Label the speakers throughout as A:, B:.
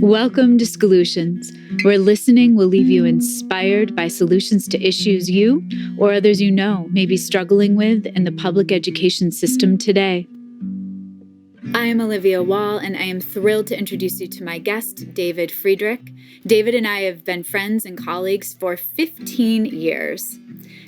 A: Welcome to Solutions, where listening will leave you inspired by solutions to issues you or others you know may be struggling with in the public education system today. I am Olivia Wall, and I am thrilled to introduce you to my guest, David Friedrich. David and I have been friends and colleagues for 15 years.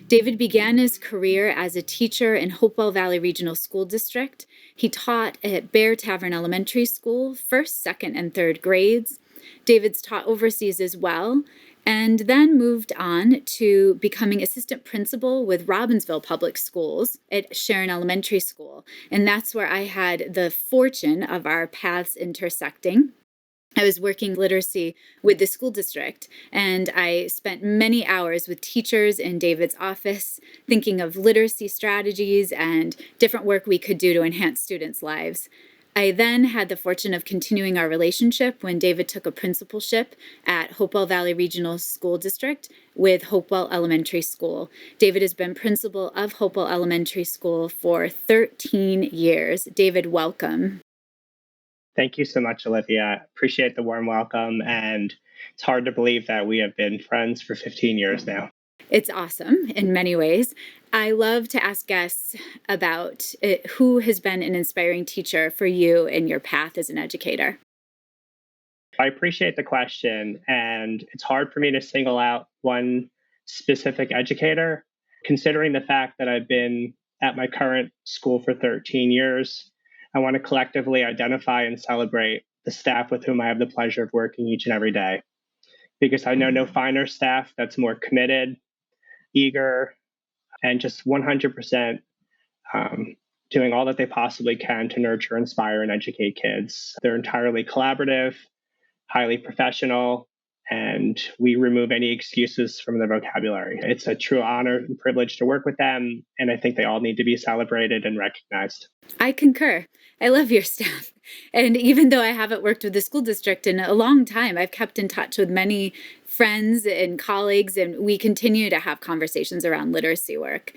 A: David began his career as a teacher in Hopewell Valley Regional School District. He taught at Bear Tavern Elementary School, first, second, and third grades. David's taught overseas as well, and then moved on to becoming assistant principal with Robbinsville Public Schools at Sharon Elementary School. And that's where I had the fortune of our paths intersecting. I was working literacy with the school district, and I spent many hours with teachers in David's office thinking of literacy strategies and different work we could do to enhance students' lives. I then had the fortune of continuing our relationship when David took a principalship at Hopewell Valley Regional School District with Hopewell Elementary School. David has been principal of Hopewell Elementary School for 13 years. David, welcome.
B: Thank you so much, Olivia. Appreciate the warm welcome. And it's hard to believe that we have been friends for 15 years now.
A: It's awesome in many ways. I love to ask guests about who has been an inspiring teacher for you in your path as an educator.
B: I appreciate the question. And it's hard for me to single out one specific educator, considering the fact that I've been at my current school for 13 years. I want to collectively identify and celebrate the staff with whom I have the pleasure of working each and every day, because I know no finer staff that's more committed, eager, and just 100% doing all that they possibly can to nurture, inspire, and educate kids. They're entirely collaborative, highly professional, and we remove any excuses from their vocabulary. It's a true honor and privilege to work with them, and I think they all need to be celebrated and recognized.
A: I concur. I love your staff. And even though I haven't worked with the school district in a long time, I've kept in touch with many friends and colleagues, and we continue to have conversations around literacy work.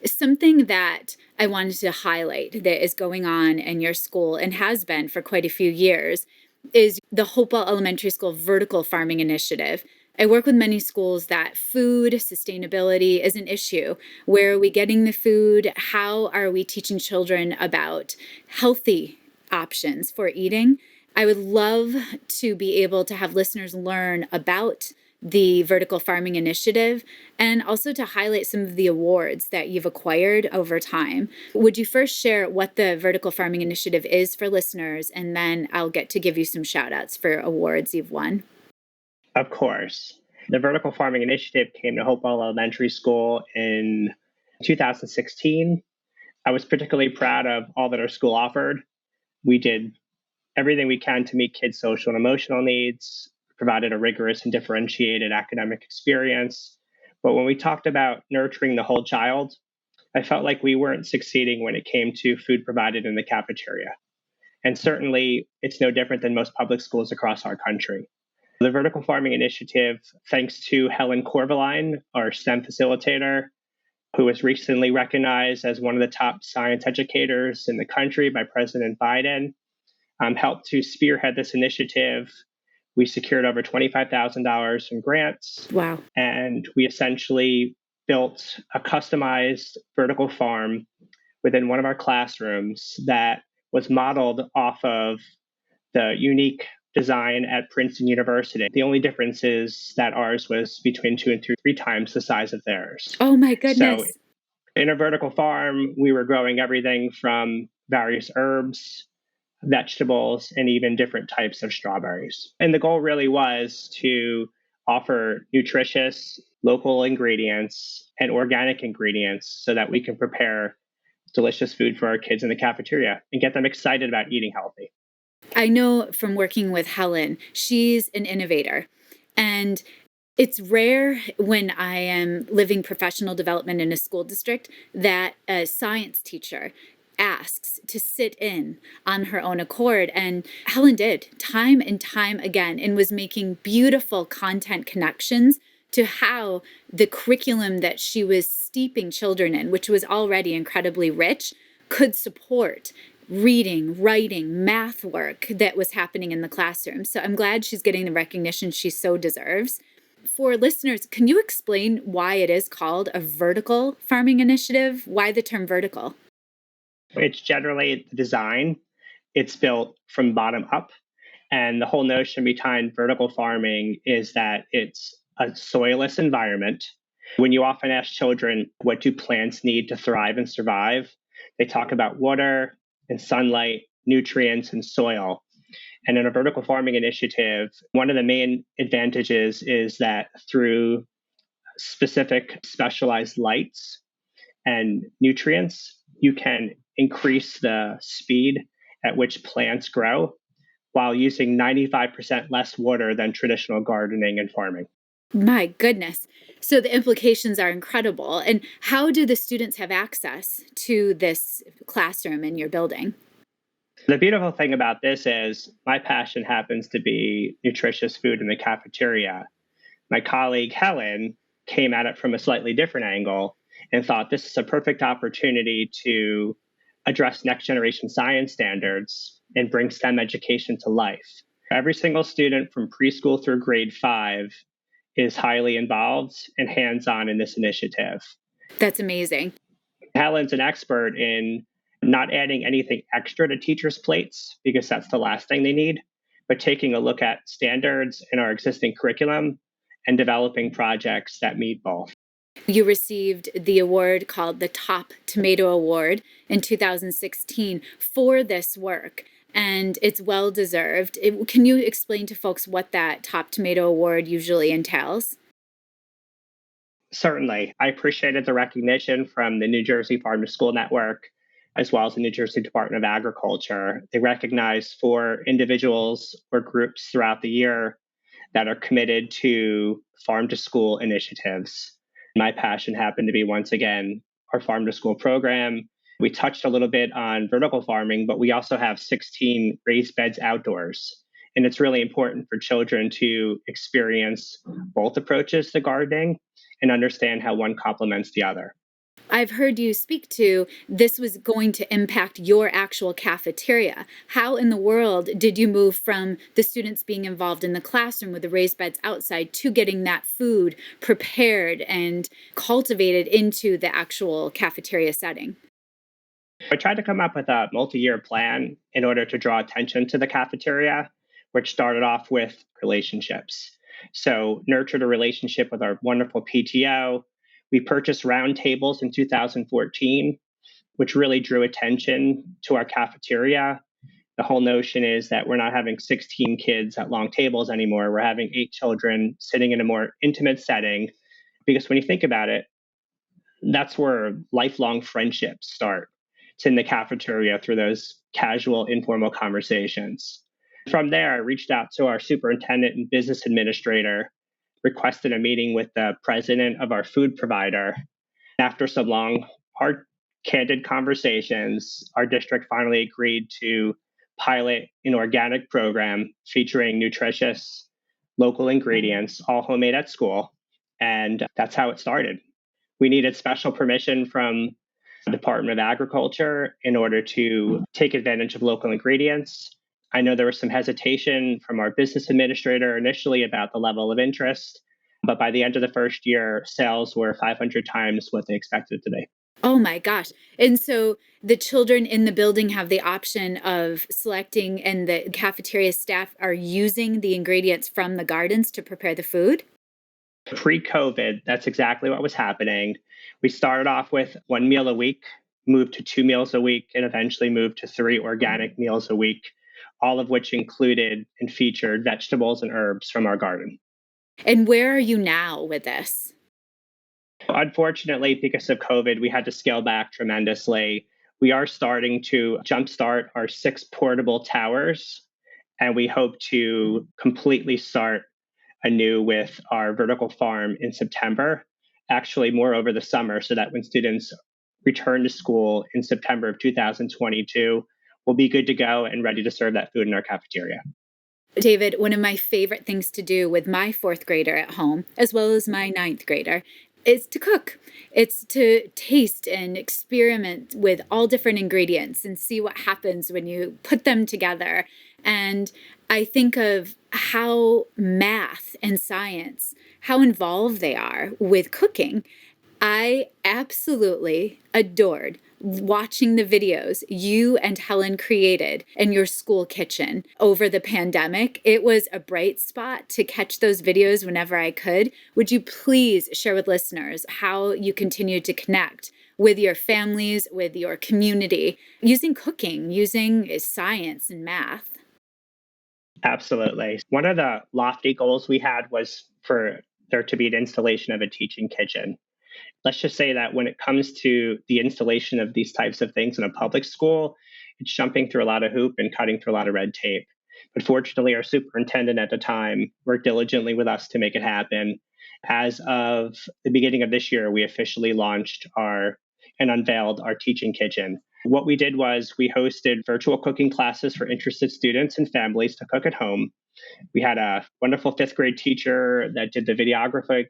A: Something that I wanted to highlight that is going on in your school and has been for quite a few years is the Hopewell Elementary School Vertical Farming Initiative. I work with many schools that food sustainability is an issue. Where are we getting the food? How are we teaching children about healthy options for eating? I would love to be able to have listeners learn about the Vertical Farming Initiative and also to highlight some of the awards that you've acquired over time. Would you first share what the Vertical Farming Initiative is for listeners, and then I'll get to give you some shout outs for awards you've won?
B: Of course. The Vertical Farming Initiative came to Hopewell Elementary School in 2016. I was particularly proud of all that our school offered. We did everything we can to meet kids' social and emotional needs, provided a rigorous and differentiated academic experience. But when we talked about nurturing the whole child, I felt like we weren't succeeding when it came to food provided in the cafeteria. And certainly, it's no different than most public schools across our country. The Vertical Farming Initiative, thanks to Helen Corvaline, our STEM facilitator, who was recently recognized as one of the top science educators in the country by President Biden, helped to spearhead this initiative. We secured over $25,000 in grants.
A: Wow.
B: And we essentially built a customized vertical farm within one of our classrooms that was modeled off of the unique design at Princeton University. The only difference is that ours was between 2 and 3 times the size of theirs.
A: Oh my goodness.
B: So in a vertical farm, we were growing everything from various herbs, vegetables, and even different types of strawberries. And the goal really was to offer nutritious local ingredients and organic ingredients so that we can prepare delicious food for our kids in the cafeteria and get them excited about eating healthy.
A: I know from working with Helen, she's an innovator. And it's rare when I am living professional development in a school district that a science teacher asks to sit in on her own accord. And Helen did time and time again and was making beautiful content connections to how the curriculum that she was steeping children in, which was already incredibly rich, could support reading, writing, math work that was happening in the classroom. So I'm glad she's getting the recognition she so deserves. For listeners, can you explain why it is called a vertical farming initiative? Why the term vertical?
B: It's generally the design. It's built from bottom up. And the whole notion behind vertical farming is that it's a soilless environment. When you often ask children, what do plants need to thrive and survive? They talk about water and sunlight, nutrients, and soil. And in a vertical farming initiative, one of the main advantages is that through specific specialized lights and nutrients, you can increase the speed at which plants grow while using 95% less water than traditional gardening and farming.
A: My goodness. So the implications are incredible. And how do the students have access to this classroom in your building?
B: The beautiful thing about this is my passion happens to be nutritious food in the cafeteria. My colleague Helen came at it from a slightly different angle and thought this is a perfect opportunity to address next generation science standards and bring STEM education to life. Every single student from preschool through grade 5 is highly involved and hands on in this initiative.
A: That's amazing.
B: Helen's an expert in not adding anything extra to teachers' plates because that's the last thing they need, but taking a look at standards in our existing curriculum and developing projects that meet both.
A: You received the award called the Top Tomato Award in 2016 for this work, and it's well deserved. Can you explain to folks what that Top Tomato Award usually entails?
B: Certainly, I appreciated the recognition from the New Jersey Farm to School Network, as well as the New Jersey Department of Agriculture. They recognize 4 individuals or groups throughout the year that are committed to farm to school initiatives. My passion happened to be, once again, our farm to school program. We touched a little bit on vertical farming, but we also have 16 raised beds outdoors. And it's really important for children to experience both approaches to gardening and understand how one complements the other.
A: I've heard you speak to this was going to impact your actual cafeteria. How in the world did you move from the students being involved in the classroom with the raised beds outside to getting that food prepared and cultivated into the actual cafeteria setting?
B: I tried to come up with a multi year plan in order to draw attention to the cafeteria, which started off with relationships. So, nurtured a relationship with our wonderful PTO. We purchased round tables in 2014, which really drew attention to our cafeteria. The whole notion is that we're not having 16 kids at long tables anymore. We're having 8 children sitting in a more intimate setting. Because when you think about it, that's where lifelong friendships start. It's in the cafeteria through those casual, informal conversations. From there, I reached out to our superintendent and business administrator, requested a meeting with the president of our food provider. After some long, hard, candid conversations, our district finally agreed to pilot an organic program featuring nutritious local ingredients, all homemade at school. And that's how it started. We needed special permission from the Department of Agriculture in order to take advantage of local ingredients. I know there was some hesitation from our business administrator initially about the level of interest, but by the end of the first year, sales were 500 times what they expected to be.
A: Oh my gosh. And so the children in the building have the option of selecting, and the cafeteria staff are using the ingredients from the gardens to prepare the food?
B: Pre COVID, that's exactly what was happening. We started off with 1 meal a week, moved to 2 meals a week, and eventually moved to 3 organic meals a week, all of which included and featured vegetables and herbs from our garden.
A: And where are you now with this?
B: Unfortunately, because of COVID, we had to scale back tremendously. We are starting to jumpstart our 6 portable towers, and we hope to completely start anew with our vertical farm in September, actually more over the summer, so that when students return to school in September of 2022, we'll be good to go and ready to serve that food in our cafeteria.
A: David, one of my favorite things to do with my fourth grader at home, as well as my ninth grader, It's to cook. It's to taste and experiment with all different ingredients and see what happens when you put them together. And I think of how math and science, how involved they are with cooking. I absolutely adored watching the videos you and Helen created in your school kitchen over the pandemic. It was a bright spot to catch those videos whenever I could. Would you please share with listeners how you continue to connect with your families, with your community, using cooking, using science and math?
B: Absolutely. One of the lofty goals we had was for there to be an installation of a teaching kitchen. Let's just say that when it comes to the installation of these types of things in a public school, it's jumping through a lot of hoop and cutting through a lot of red tape. But fortunately, our superintendent at the time worked diligently with us to make it happen. As of the beginning of this year, we officially launched our and unveiled our teaching kitchen. What we did was we hosted virtual cooking classes for interested students and families to cook at home. We had a wonderful fifth grade teacher that did the videography,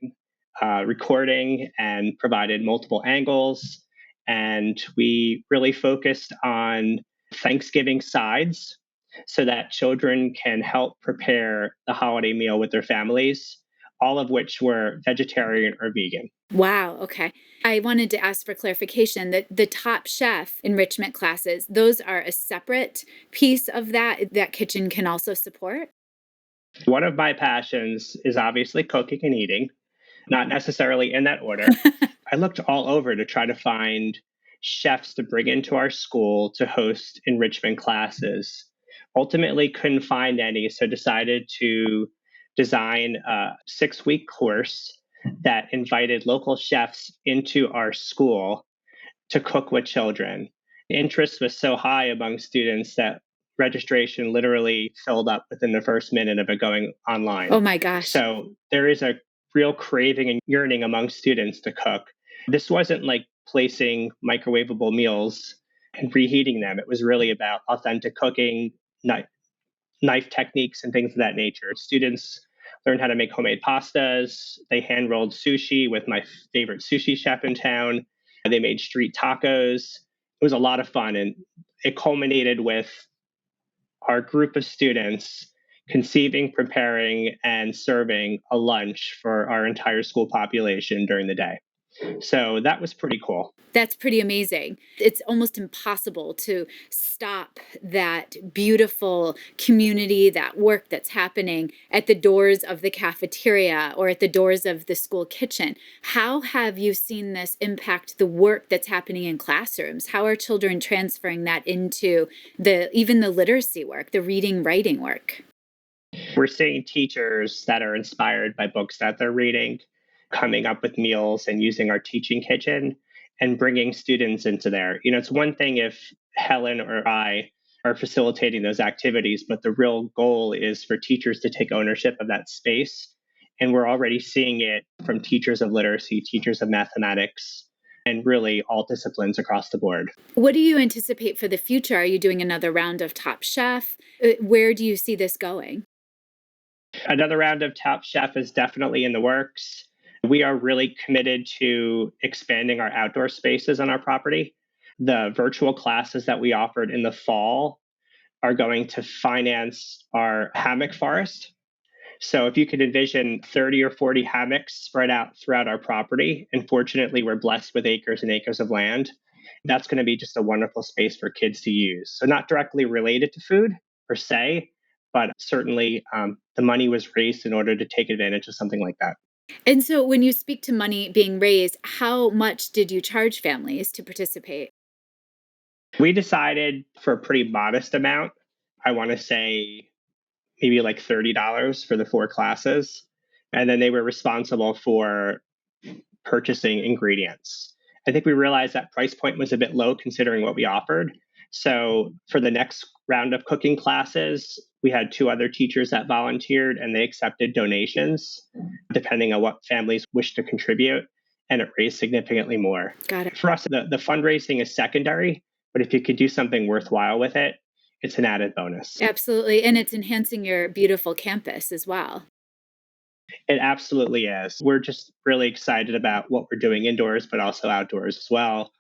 B: recording, and provided multiple angles. And we really focused on Thanksgiving sides so that children can help prepare the holiday meal with their families, all of which were vegetarian or vegan.
A: Wow. Okay. I wanted to ask for clarification that the Top Chef enrichment classes, those are a separate piece of that kitchen can also support.
B: One of my passions is obviously cooking and eating, not necessarily in that order. I looked all over to try to find chefs to bring into our school to host enrichment classes. Ultimately, couldn't find any, so decided to design a 6-week course that invited local chefs into our school to cook with children. Interest was so high among students that registration literally filled up within the first minute of it going online.
A: Oh my gosh.
B: So there is a real craving and yearning among students to cook. This wasn't like placing microwavable meals and reheating them. It was really about authentic cooking, knife techniques, and things of that nature. Students learned how to make homemade pastas. They hand rolled sushi with my favorite sushi chef in town. They made street tacos. It was a lot of fun. And it culminated with our group of students conceiving, preparing, and serving a lunch for our entire school population during the day. So that was pretty cool.
A: That's pretty amazing. It's almost impossible to stop that beautiful community, that work that's happening at the doors of the cafeteria or at the doors of the school kitchen. How have you seen this impact the work that's happening in classrooms? How are children transferring that into even the literacy work, the reading, writing work?
B: We're seeing teachers that are inspired by books that they're reading, coming up with meals and using our teaching kitchen and bringing students into there. It's one thing if Helen or I are facilitating those activities, but the real goal is for teachers to take ownership of that space. And we're already seeing it from teachers of literacy, teachers of mathematics, and really all disciplines across the board.
A: What do you anticipate for the future? Are you doing another round of Top Chef? Where do you see this going?
B: Another round of Top Chef is definitely in the works. We are really committed to expanding our outdoor spaces on our property. The virtual classes that we offered in the fall are going to finance our hammock forest. So if you could envision 30 or 40 hammocks spread out throughout our property, and fortunately we're blessed with acres and acres of land, that's going to be just a wonderful space for kids to use. So not directly related to food per se, but certainly the money was raised in order to take advantage of something like that.
A: And so when you speak to money being raised, how much did you charge families to participate?
B: We decided for a pretty modest amount. I want to say maybe like $30 for the 4 classes. And then they were responsible for purchasing ingredients. I think we realized that price point was a bit low considering what we offered. So for the next round of cooking classes, we had 2 other teachers that volunteered and they accepted donations depending on what families wish to contribute. And it raised significantly more.
A: Got it.
B: For us, the fundraising is secondary, but if you could do something worthwhile with it, it's an added bonus.
A: Absolutely. And it's enhancing your beautiful campus as well.
B: It absolutely is. We're just really excited about what we're doing indoors, but also outdoors as well.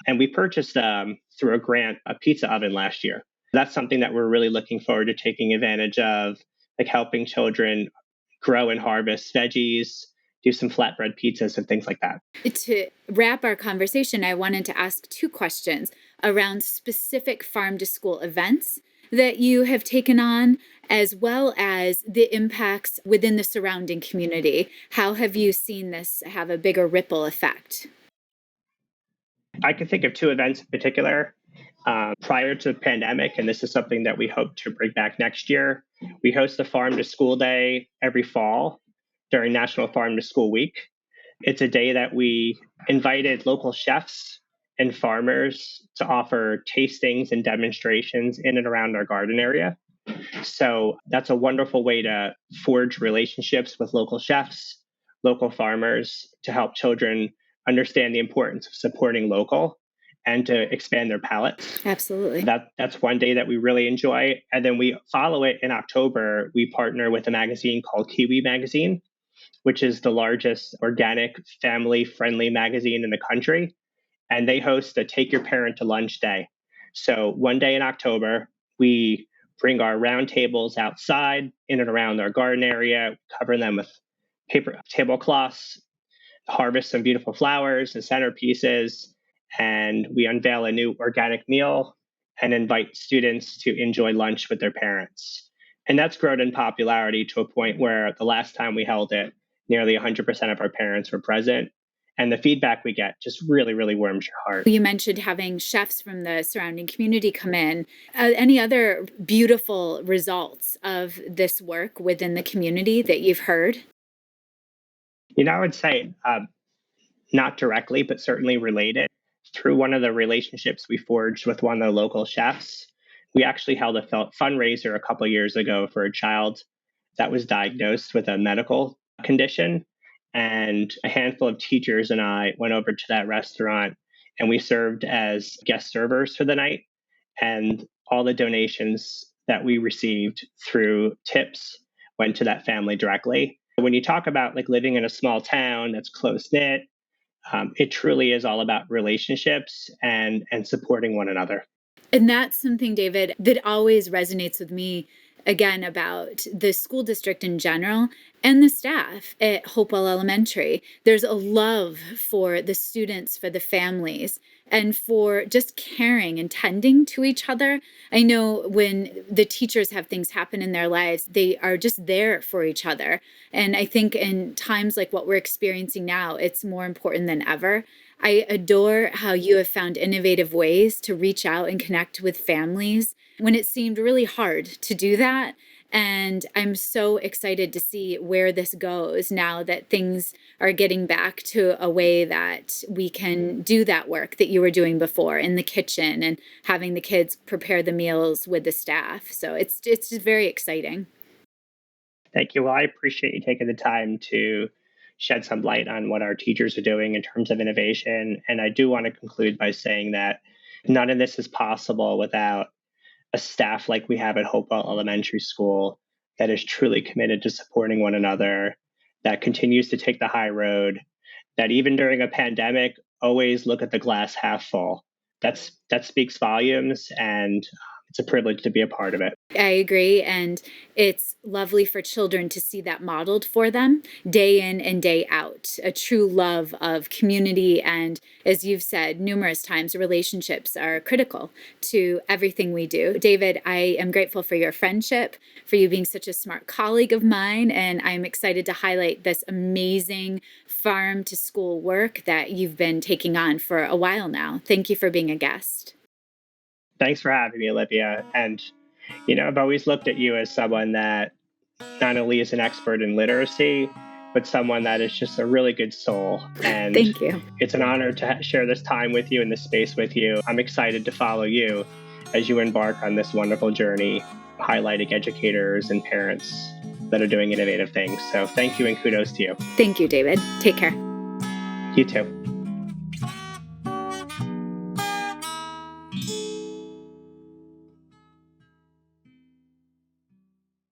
B: And we purchased through a grant a pizza oven last year. That's something that we're really looking forward to taking advantage of, like helping children grow and harvest veggies, do some flatbread pizzas and things like that.
A: To wrap our conversation, I wanted to ask two questions around specific farm to school events that you have taken on, as well as the impacts within the surrounding community. How have you seen this have a bigger ripple effect?
B: I can think of two events in particular. Prior to the pandemic, and this is something that we hope to bring back next year, we host a Farm to School Day every fall during National Farm to School Week. It's a day that we invited local chefs and farmers to offer tastings and demonstrations in and around our garden area. So that's a wonderful way to forge relationships with local chefs, local farmers, to help children understand the importance of supporting local and to expand their palates.
A: Absolutely.
B: That's one day that we really enjoy. And then we follow it in October. We partner with a magazine called Kiwi Magazine, which is the largest organic family friendly magazine in the country. And they host a Take Your Parent to Lunch Day. So one day in October, we bring our round tables outside in and around our garden area, cover them with paper tablecloths, harvest some beautiful flowers and centerpieces, and we unveil a new organic meal and invite students to enjoy lunch with their parents. And that's grown in popularity to a point where the last time we held it, nearly 100% of our parents were present. And the feedback we get just really, really warms your heart.
A: You mentioned having chefs from the surrounding community come in. Any other beautiful results of this work within the community that you've heard?
B: I would say not directly, but certainly related. Through one of the relationships we forged with one of the local chefs, we actually held a fundraiser a couple of years ago for a child that was diagnosed with a medical condition. And a handful of teachers and I went over to that restaurant and we served as guest servers for the night. And all the donations that we received through tips went to that family directly. When you talk about like living in a small town that's close knit, it truly is all about relationships and supporting one another.
A: And that's something, David, that always resonates with me, again, about the school district in general and the staff at Hopewell Elementary. There's a love for the students, for the families, and for just caring and tending to each other. I know when the teachers have things happen in their lives, they are just there for each other. And I think in times like what we're experiencing now, it's more important than ever. I adore how you have found innovative ways to reach out and connect with families when it seemed really hard to do that. And I'm so excited to see where this goes now that things are getting back to a way that we can do that work that you were doing before in the kitchen and having the kids prepare the meals with the staff. So it's just very exciting.
B: Thank you. Well, I appreciate you taking the time to shed some light on what our teachers are doing in terms of innovation. And I do want to conclude by saying that none of this is possible without a staff like we have at Hopewell Elementary School that is truly committed to supporting one another, that continues to take the high road, that even during a pandemic, always look at the glass half full. That speaks volumes, and it's a privilege to be a part of it.
A: I agree. And it's lovely for children to see that modeled for them day in and day out, a true love of community. And as you've said numerous times, relationships are critical to everything we do. David, I am grateful for your friendship, for you being such a smart colleague of mine. And I'm excited to highlight this amazing farm to school work that you've been taking on for a while now. Thank you for being a guest.
B: Thanks for having me, Olivia. And, I've always looked at you as someone that not only is an expert in literacy, but someone that is just a really good soul. And
A: Thank you.
B: It's an honor to share this time with you and this space with you. I'm excited to follow you as you embark on this wonderful journey, highlighting educators and parents that are doing innovative things. So thank you and kudos to you.
A: Thank you, David. Take care.
B: You too.